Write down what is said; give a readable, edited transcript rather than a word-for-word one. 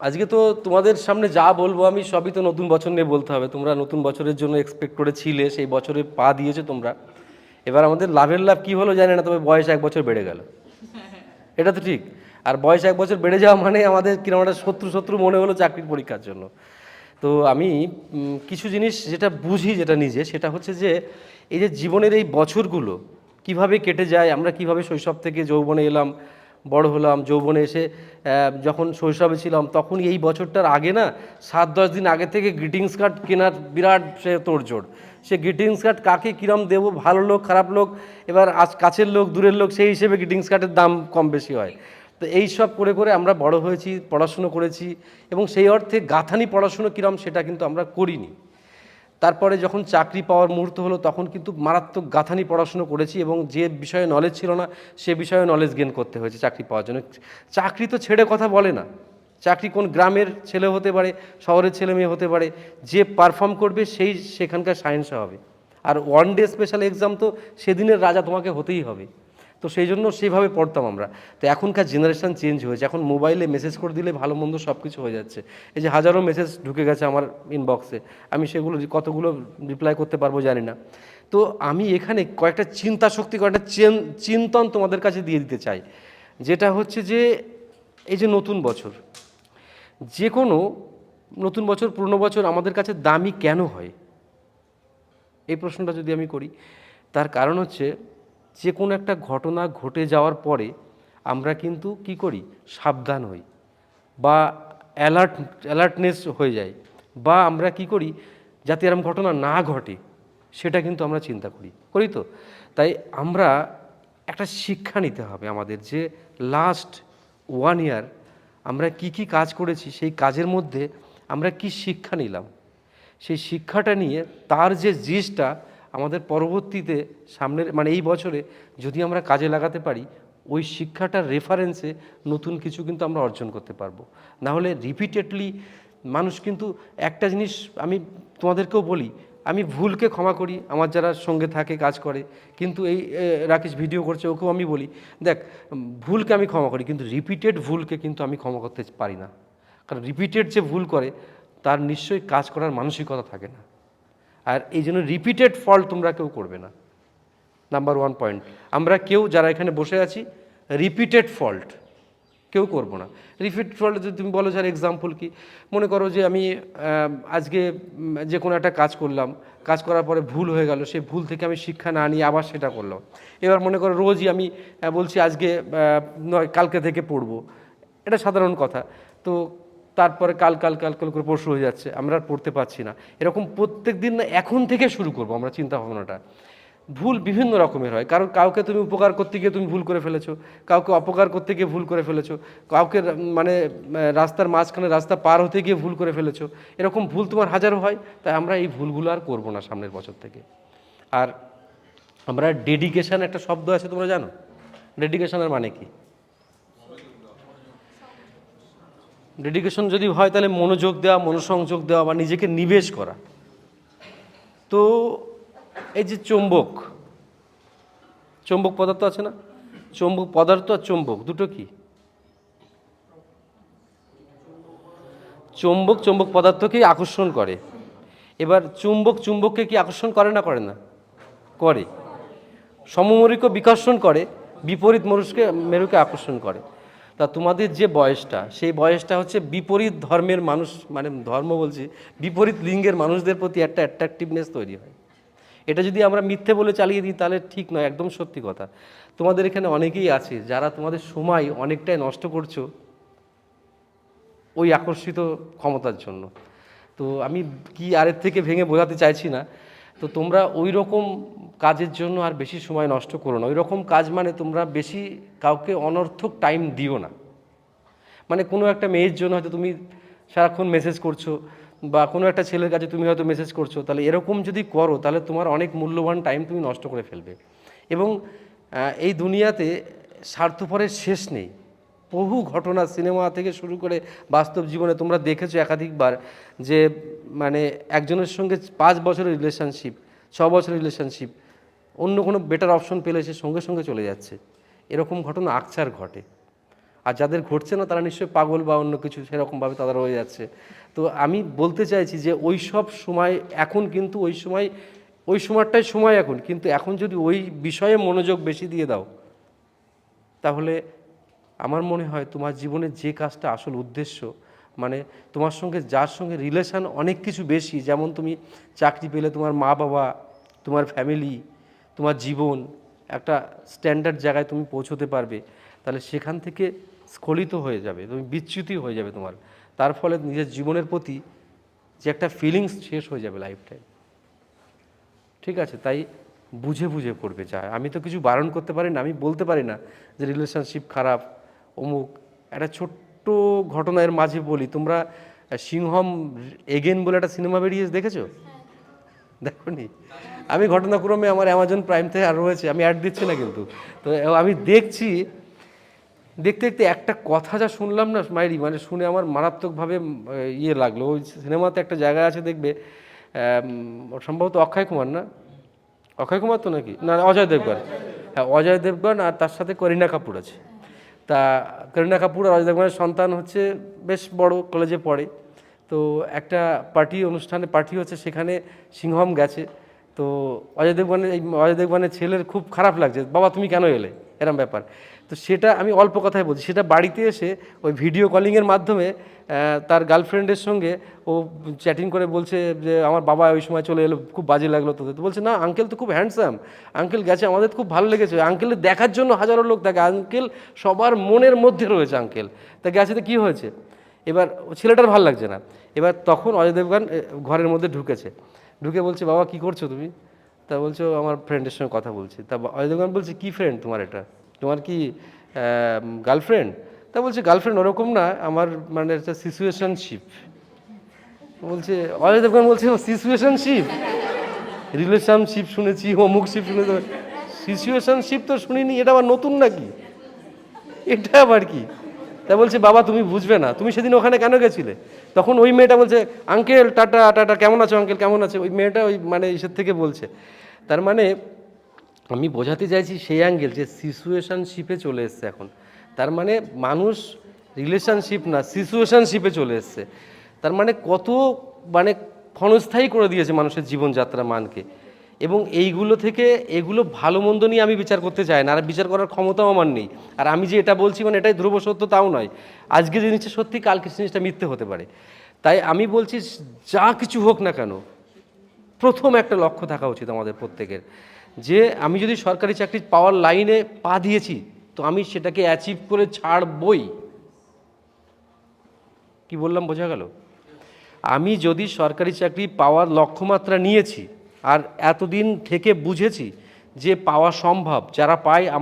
আজকে তো তোমাদের সামনে যা বলবো আমি সবই তো নতুন বছর নিয়ে বলতে হবে। তোমরা নতুন বছরের জন্য এক্সপেক্ট করে ছিলে, সেই বছরে পা দিয়েছো তোমরা। এবার আমাদের লাভের লাভ কী হলো জানি না, তবে বয়স 1 বছর বেড়ে গেল, এটা তো ঠিক। আর বয়স 1 বছর বেড়ে যাওয়া মানে আমাদের কিরকম একটা শত্রু শত্রু মনে হলো চাকরির পরীক্ষার জন্য। তো আমি কিছু জিনিস যেটা বুঝি, যেটা নিজে, সেটা হচ্ছে যে এই যে জীবনের এই বছরগুলো কিভাবে কেটে যায়, আমরা কিভাবে শৈশব থেকে যৌবনে এলাম, বড় হলাম, যৌবনে এসে যখন শৈশবে ছিলাম তখন এই বছরটার আগে না 7-10 দিন আগে থেকে গ্রিটিংস কার্ড কেনার বিরাট সে তোড়জোড়। সে গ্রিটিংস কার্ড কাকে কীরম দেবো, ভালো লোক খারাপ লোক, এবার আজ কাছের লোক দূরের লোক সেই হিসেবে গ্রিটিংস কার্ডের দাম কম বেশি হয়। তো এই সব করে করে আমরা বড় হয়েছি, পড়াশুনো করেছি, এবং সেই অর্থে গাঁথানি পড়াশুনো কীরম সেটা কিন্তু আমরা করিনি। তারপরে যখন চাকরি পাওয়ার মুহূর্ত হলো তখন কিন্তু মারাত্মক গাঁথানি পড়াশুনো করেছি, এবং যে বিষয়ে নলেজ ছিল না সে বিষয়ে নলেজ গেন করতে হয়েছে চাকরি পাওয়ার জন্য। চাকরি তো ছেড়ে কথা বলে না, চাকরি কোন গ্রামের ছেলে হতে পারে, শহরের ছেলে মেয়ে হতে পারে, যে পারফর্ম করবে সেই সেখানকার সায়েন্সে হবে। আর ওয়ান ডে স্পেশাল এক্সাম তো সেদিনের রাজা তোমাকে হতেই হবে। তো সেই জন্য সেইভাবে পড়তাম আমরা। তো এখনকার জেনারেশান চেঞ্জ হয়েছে, এখন মোবাইলে মেসেজ করে দিলে ভালো মন্দ সব কিছু হয়ে যাচ্ছে। এই যে হাজারো মেসেজ ঢুকে গেছে আমার ইনবক্সে, আমি সেগুলো কতগুলো রিপ্লাই করতে পারবো জানি না। তো আমি এখানে কয়েকটা চিন্তা শক্তি, কয়েকটা চিন্তন তোমাদের কাছে দিয়ে দিতে চাই, যেটা হচ্ছে যে এই যে নতুন বছর, যে কোনো নতুন বছর পুরনো বছর আমাদের কাছে দামি কেন হয়, এই প্রশ্নটা যদি আমি করি, তার কারণ হচ্ছে যে কোনো একটা ঘটনা ঘটে যাওয়ার পরে আমরা কিন্তু কি করি, সাবধান হই, বা অ্যালার্টনেস হয়ে যায়, বা আমরা কি করি যাতে এরকম ঘটনা না ঘটে সেটা কিন্তু আমরা চিন্তা করি করি তো। তাই আমরা একটা শিক্ষা নিতে হবে আমাদের, যে লাস্ট 1 ইয়ার আমরা কি কি কাজ করেছি, সেই কাজের মধ্যে আমরা কি শিক্ষা নিলাম, সেই শিক্ষাটা নিয়ে তার যে জিনিসটা আমাদের পরবর্তীতে সামনের মানে এই বছরে যদি আমরা কাজে লাগাতে পারি, ওই শিক্ষাটার রেফারেন্সে নতুন কিছু কিন্তু আমরা অর্জন করতে পারবো। নাহলে রিপিটেডলি মানুষ কিন্তু একটা জিনিস আমি তোমাদেরকেও বলি, আমি ভুলকে ক্ষমা করি আমার যারা সঙ্গে থাকে কাজ করে, কিন্তু এই রাকেশ ভিডিও করছে ওকেও আমি বলি, দেখ ভুলকে আমি ক্ষমা করি কিন্তু রিপিটেড ভুলকে কিন্তু আমি ক্ষমা করতে পারি না। কারণ রিপিটেড যে ভুল করে তার নিশ্চয়ই কাজ করার মানসিকতা থাকে না। আর এই জন্য রিপিটেড ফল্ট তোমরা কেউ করবে না। নাম্বার 1 পয়েন্ট, আমরা কেউ যারা এখানে বসে আছি রিপিটেড ফল্ট কেউ করবো না। রিপিটেড ফল্ট যদি তুমি বলো, যার এক্সাম্পল কি, মনে করো যে আমি আজকে যে কোনো একটা কাজ করলাম, কাজ করার পরে ভুল হয়ে গেল, সেই ভুল থেকে আমি শিক্ষা না নিয়ে আবার সেটা করলাম। এবার মনে করো রোজই আমি বলছি আজকে নয় কালকে থেকে পড়বো, এটা সাধারণ কথা। তো তারপরে কাল কাল কাল কাল করে পরশু হয়ে যাচ্ছে, আমরা আর পড়তে পারছি না। এরকম প্রত্যেক দিন না এখন থেকে শুরু করবো আমরা চিন্তা ভাবনাটা। ভুল বিভিন্ন রকমের হয়, কারণ কাউকে তুমি উপকার করতে গিয়ে তুমি ভুল করে ফেলেছো, কাউকে অপকার করতে গিয়ে ভুল করে ফেলেছো, কাউকে মানে রাস্তার মাঝখানে রাস্তা পার হতে গিয়ে ভুল করে ফেলেছো। এরকম ভুল তোমার হাজারো হয়। তাই আমরা এই ভুলগুলো আর করবো না সামনের বছর থেকে। আর আমরা ডেডিকেশান একটা শব্দ আছে, তোমরা জানো ডেডিকেশনের মানে কি? ডেডিকেশন যদি হয় তাহলে মনোযোগ দেওয়া, মনোসংযোগ দেওয়া, বা নিজেকে নিবেশ করা। তো এই যে চুম্বক পদার্থ আছে না, চুম্বক পদার্থ আর চুম্বক দুটো কি? চুম্বক পদার্থকেই আকর্ষণ করে। এবার চুম্বককে কি আকর্ষণ করে না করে না? করে। সমমরিক বিকর্ষণ করে, বিপরীত মেরুকে আকর্ষণ করে। তা তোমাদের যে বয়সটা, সেই বয়সটা হচ্ছে বিপরীত ধর্মের মানুষ, মানে ধর্ম বলছি, বিপরীত লিঙ্গের মানুষদের প্রতি একটা অ্যাট্রাকটিভনেস তৈরি হয়। এটা যদি আমরা মিথ্যে বলে চালিয়ে দিই তাহলে ঠিক নয়, একদম সত্যি কথা। তোমাদের এখানে অনেকেই আছে যারা তোমাদের সময় অনেকটাই নষ্ট করছো ওই আকর্ষিত ক্ষমতার জন্য। তো আমি কি আরের থেকে ভেঙে বোঝাতে চাইছি না। তো তোমরা ওই রকম কাজের জন্য আর বেশি সময় নষ্ট করো না। ওই রকম কাজ মানে তোমরা বেশি কাউকে অনর্থক টাইম দিও না। মানে কোনো একটা মেয়ের জন্য হয়তো তুমি সারাক্ষণ মেসেজ করছো, বা কোনো একটা ছেলের কাছে তুমি হয়তো মেসেজ করছো, তাহলে এরকম যদি করো তাহলে তোমার অনেক মূল্যবান টাইম তুমি নষ্ট করে ফেলবে। এবং এই দুনিয়াতে স্বার্থপরের শেষ নেই। বহু ঘটনা সিনেমা থেকে শুরু করে বাস্তব জীবনে তোমরা দেখেছো একাধিকবার, যে মানে একজনের সঙ্গে 5 বছরের রিলেশনশিপ, 6 বছরের রিলেশনশিপ, অন্য কোনো বেটার অপশন পেলে সে সঙ্গে সঙ্গে চলে যাচ্ছে। এরকম ঘটনা আকছার ঘটে। আর যাদের ঘটছে না তারা নিশ্চয়ই পাগল বা অন্য কিছু সেরকমভাবে তাদের হয়ে যাচ্ছে। তো আমি বলতে চাইছি যে ওই সব সময় এখন কিন্তু ওই সময়টাই সময় এখন, কিন্তু এখন যদি ওই বিষয়ে মনোযোগ বেশি দিয়ে দাও তাহলে আমার মনে হয় তোমার জীবনের যে কাজটা আসল উদ্দেশ্য, মানে তোমার সঙ্গে যার সঙ্গে রিলেশান অনেক কিছু বেশি, যেমন তুমি চাকরি পেলে তোমার মা বাবা, তোমার ফ্যামিলি, তোমার জীবন একটা স্ট্যান্ডার্ড জায়গায় তুমি পৌঁছতে পারবে, তাহলে সেখান থেকে স্খলিত হয়ে যাবে, তুমি বিচ্যুতি হয়ে যাবে তোমার, তার ফলে নিজের জীবনের প্রতি যে একটা ফিলিংস শেষ হয়ে যাবে লাইফ টাইম। ঠিক আছে, তাই বুঝে বুঝে করবে যা। আমি তো কিছু বারণ করতে পারি না, আমি বলতে পারি না যে রিলেশনশিপ খারাপ অমুক। একটা ছোট্ট ঘটনার মাঝে বলি, তোমরা সিংহম এগেন বলে একটা সিনেমা বেরিয়েছে, দেখেছো? দেখো নি? আমি ঘটনাক্রমে আমার অ্যামাজন প্রাইম থেকে আর রয়েছে, আমি অ্যাড দিচ্ছি না কিন্তু, তো আমি দেখছি, দেখতে দেখতে একটা কথা যা শুনলাম না মাইরি, মানে শুনে আমার মারাত্মকভাবে ইয়ে লাগলো। ওই সিনেমাতে একটা জায়গা আছে দেখবে, সম্ভবত অক্ষয় কুমার, না অক্ষয় কুমার তো নাকি, না অজয় দেবগন, হ্যাঁ অজয় দেবগন, আর তার সাথে করিনা কাপুর আছে। তা করিনা কাপুর আর অজয় দেবগনের সন্তান হচ্ছে বেশ বড় কলেজে পড়ে, তো একটা অনুষ্ঠানে পার্টি হচ্ছে, সেখানে সিংহম গেছে। তো অজয় দেবগনের ছেলের খুব খারাপ লাগছে, বাবা তুমি কেন এলে, এরম ব্যাপার। তো সেটা আমি অল্প কথায় বলছি, সেটা বাড়িতে এসে ওই ভিডিও কলিংয়ের মাধ্যমে তার গার্লফ্রেন্ডের সঙ্গে ও চ্যাটিং করে বলছে যে আমার বাবা ওই সময় চলে এলো, খুব বাজে লাগলো তোদের। তো বলছে না আঙ্কেল তো খুব হ্যান্ডসাম, আঙ্কেল গেছে আমাদের খুব ভালো লেগেছে, আঙ্কেলের দেখার জন্য হাজারো লোক থাকে, আঙ্কেল সবার মনের মধ্যে রয়েছে আঙ্কেল। তা গেছে তো কী হয়েছে, এবার ছেলেটার ভালো লাগছে না। এবার তখন অজয় দেবগন ঘরের মধ্যে ঢুকে বলছে বাবা কী করছো তুমি? তা বলছো আমার ফ্রেন্ডের সঙ্গে কথা বলছি। তা অজয় দেবগন বলছে কী ফ্রেন্ড তোমার, এটা তোমার কি গার্লফ্রেন্ড? তা বলছে গার্লফ্রেন্ড ওরকম না, আমার মানে একটা সিচুয়েশনশিপ। বলছে অজয় দেবগন বলছে সিচুয়েশনশিপ, রিলেশনশিপ শুনেছি, অমুক শিপ শুনেছি, সিচুয়েশনশিপ তো শুনিনি, এটা আবার নতুন নাকি, এটা আবার কি? তা বলছে বাবা তুমি বুঝবে না, তুমি সেদিন ওখানে কেন গেছিলে? তখন ওই মেয়েটা বলছে আঙ্কেল টাটা টাটা, কেমন আছো আঙ্কেল, কেমন আছে? ওই মেয়েটা ওই মানে ইসের থেকে বলছে। তার মানে আমি বোঝাতে চাইছি সেই অ্যাঙ্গেল যে সিচুয়েশনশিপে চলে এসছে এখন। তার মানে মানুষ রিলেশনশিপ না সিচুয়েশনশিপে চলে এসছে। তার মানে কত মানে ক্ষণস্থায়ী করে দিয়েছে মানুষের জীবনযাত্রা মানকে। এবং এগুলো ভালো মন্দ নিয়ে আমি বিচার করতে চাই না, আর বিচার করার ক্ষমতাও আমার নেই। আর আমি যে এটা বলছি মানে এটাই ধ্রুব সত্য তাও নয়, আজকে জিনিসটা সত্যি কালকে জিনিসটা মিথ্যে হতে পারে। তাই আমি বলছি যা কিছু হোক না কেন, প্রথম একটা লক্ষ্য থাকা উচিত আমাদের প্রত্যেকের, যে আমি যদি সরকারি চাকরি পাওয়ার লাইনে পা দিয়েছি তো আমি সেটাকে অ্যাচিভ করে ছাড়বই। কি বললাম বোঝা গেল? আমি যদি সরকারি চাকরি পাওয়ার লক্ষ্যমাত্রা নিয়েছি আর এতদিন থেকে বুঝেছি যে পাওয়া সম্ভব, যারা পায়